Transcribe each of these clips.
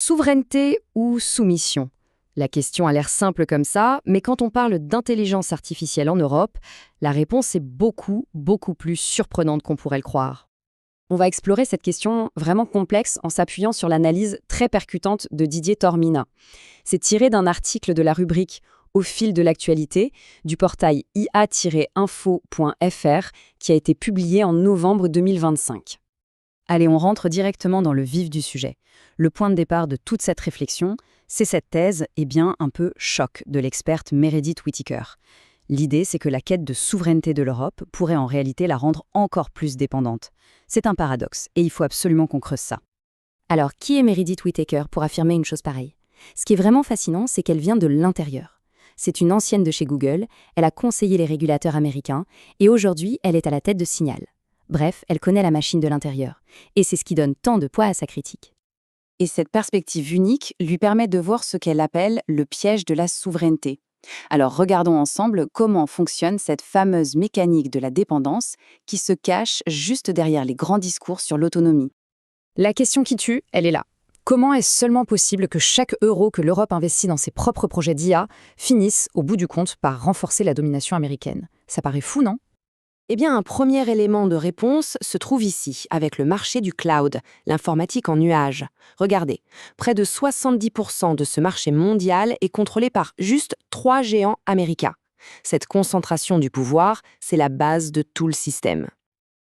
Souveraineté ou soumission? La question a l'air simple comme ça, mais quand on parle d'intelligence artificielle en Europe, la réponse est beaucoup, beaucoup plus surprenante qu'on pourrait le croire. On va explorer cette question vraiment complexe en s'appuyant sur l'analyse très percutante de Didier Tormina. C'est tiré d'un article de la rubrique Au fil de l'actualité du portail ia-info.fr qui a été publié en novembre 2025. Allez, on rentre directement dans le vif du sujet. Le point de départ de toute cette réflexion, c'est cette thèse, un peu choc de l'experte Meredith Whittaker. L'idée, c'est que la quête de souveraineté de l'Europe pourrait en réalité la rendre encore plus dépendante. C'est un paradoxe, et il faut absolument qu'on creuse ça. Alors, qui est Meredith Whittaker pour affirmer une chose pareille? Ce qui est vraiment fascinant, c'est qu'elle vient de l'intérieur. C'est une ancienne de chez Google, elle a conseillé les régulateurs américains, et aujourd'hui, elle est à la tête de Signal. Bref, elle connaît la machine de l'intérieur. Et c'est ce qui donne tant de poids à sa critique. Et cette perspective unique lui permet de voir ce qu'elle appelle le piège de la souveraineté. Alors regardons ensemble comment fonctionne cette fameuse mécanique de la dépendance qui se cache juste derrière les grands discours sur l'autonomie. La question qui tue, elle est là. Comment est-ce seulement possible que chaque euro que l'Europe investit dans ses propres projets d'IA finisse, au bout du compte, par renforcer la domination américaine? Ça paraît fou, non? Eh bien, un premier élément de réponse se trouve ici, avec le marché du cloud, l'informatique en nuage. Regardez, près de 70% de ce marché mondial est contrôlé par juste 3 géants américains. Cette concentration du pouvoir, c'est la base de tout le système.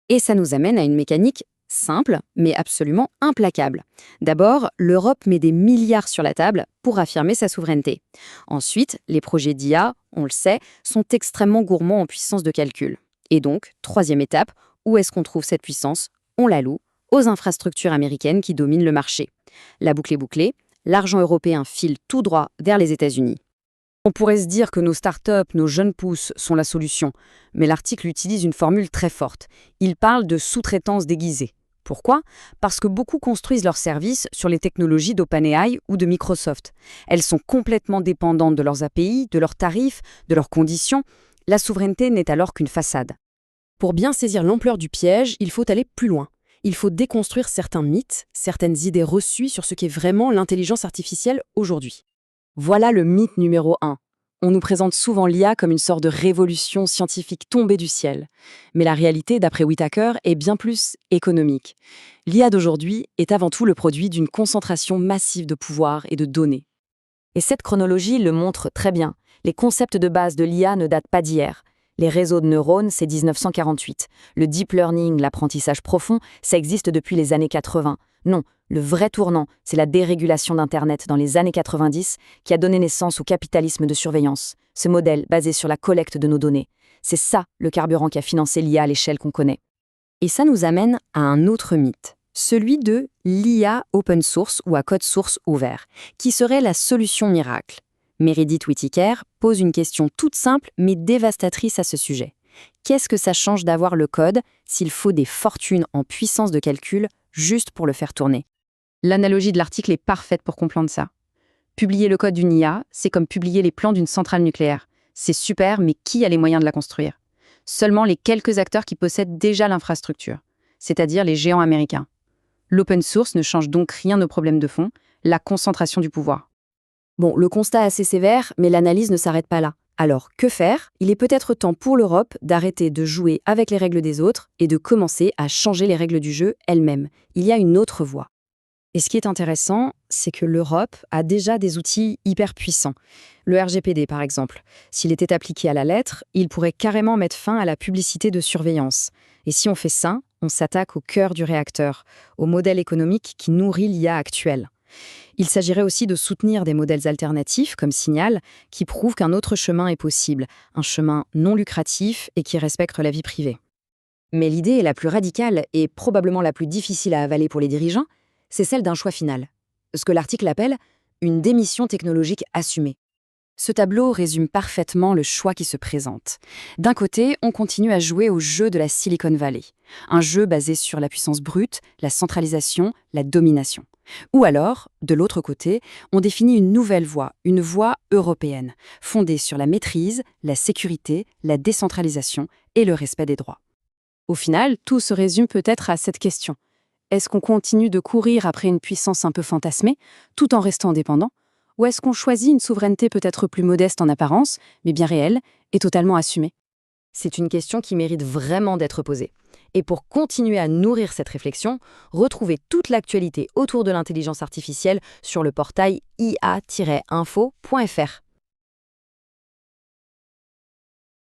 Et ça nous amène à une mécanique simple, mais absolument implacable. D'abord, l'Europe met des milliards sur la table pour affirmer sa souveraineté. Ensuite, les projets d'IA, on le sait, sont extrêmement gourmands en puissance de calcul. Et donc, troisième étape, où est-ce qu'on trouve cette puissance? On la loue aux infrastructures américaines qui dominent le marché. La boucle est bouclée, l'argent européen file tout droit vers les États-Unis. On pourrait se dire que nos startups, nos jeunes pousses sont la solution, mais l'article utilise une formule très forte. Il parle de sous-traitance déguisée. Pourquoi? Parce que beaucoup construisent leurs services sur les technologies d'OpenAI ou de Microsoft. Elles sont complètement dépendantes de leurs API, de leurs tarifs, de leurs conditions. La souveraineté n'est alors qu'une façade. Pour bien saisir l'ampleur du piège, il faut aller plus loin. Il faut déconstruire certains mythes, certaines idées reçues sur ce qu'est vraiment l'intelligence artificielle aujourd'hui. Voilà le mythe numéro 1. On nous présente souvent l'IA comme une sorte de révolution scientifique tombée du ciel. Mais la réalité, d'après Whittaker, est bien plus économique. L'IA d'aujourd'hui est avant tout le produit d'une concentration massive de pouvoir et de données. Et cette chronologie le montre très bien. Les concepts de base de l'IA ne datent pas d'hier. Les réseaux de neurones, c'est 1948. Le deep learning, l'apprentissage profond, ça existe depuis les années 80. Non, le vrai tournant, c'est la dérégulation d'Internet dans les années 90 qui a donné naissance au capitalisme de surveillance, ce modèle basé sur la collecte de nos données. C'est ça le carburant qui a financé l'IA à l'échelle qu'on connaît. Et ça nous amène à un autre mythe, celui de l'IA open source ou à code source ouvert, qui serait la solution miracle. Meredith Whittaker pose une question toute simple mais dévastatrice à ce sujet. Qu'est-ce que ça change d'avoir le code s'il faut des fortunes en puissance de calcul juste pour le faire tourner? L'analogie de l'article est parfaite pour comprendre ça. Publier le code d'une IA, c'est comme publier les plans d'une centrale nucléaire. C'est super, mais qui a les moyens de la construire? Seulement les quelques acteurs qui possèdent déjà l'infrastructure, c'est-à-dire les géants américains. L'open source ne change donc rien au problème de fond, la concentration du pouvoir. Bon, le constat est assez sévère, mais l'analyse ne s'arrête pas là. Alors, que faire? Il est peut-être temps pour l'Europe d'arrêter de jouer avec les règles des autres et de commencer à changer les règles du jeu elle-même. Il y a une autre voie. Et ce qui est intéressant, c'est que l'Europe a déjà des outils hyper puissants. Le RGPD, par exemple. S'il était appliqué à la lettre, il pourrait carrément mettre fin à la publicité de surveillance. Et si on fait ça, on s'attaque au cœur du réacteur, au modèle économique qui nourrit l'IA actuelle. Il s'agirait aussi de soutenir des modèles alternatifs comme Signal, qui prouvent qu'un autre chemin est possible, un chemin non lucratif et qui respecte la vie privée. Mais l'idée la plus radicale et probablement la plus difficile à avaler pour les dirigeants, c'est celle d'un choix final. Ce que l'article appelle une démission technologique assumée. Ce tableau résume parfaitement le choix qui se présente. D'un côté, on continue à jouer au jeu de la Silicon Valley, un jeu basé sur la puissance brute, la centralisation, la domination. Ou alors, de l'autre côté, on définit une nouvelle voie, une voie européenne, fondée sur la maîtrise, la sécurité, la décentralisation et le respect des droits. Au final, tout se résume peut-être à cette question. Est-ce qu'on continue de courir après une puissance un peu fantasmée, tout en restant dépendant? Ou est-ce qu'on choisit une souveraineté peut-être plus modeste en apparence, mais bien réelle et totalement assumée? C'est une question qui mérite vraiment d'être posée. Et pour continuer à nourrir cette réflexion, retrouvez toute l'actualité autour de l'intelligence artificielle sur le portail ia-info.fr.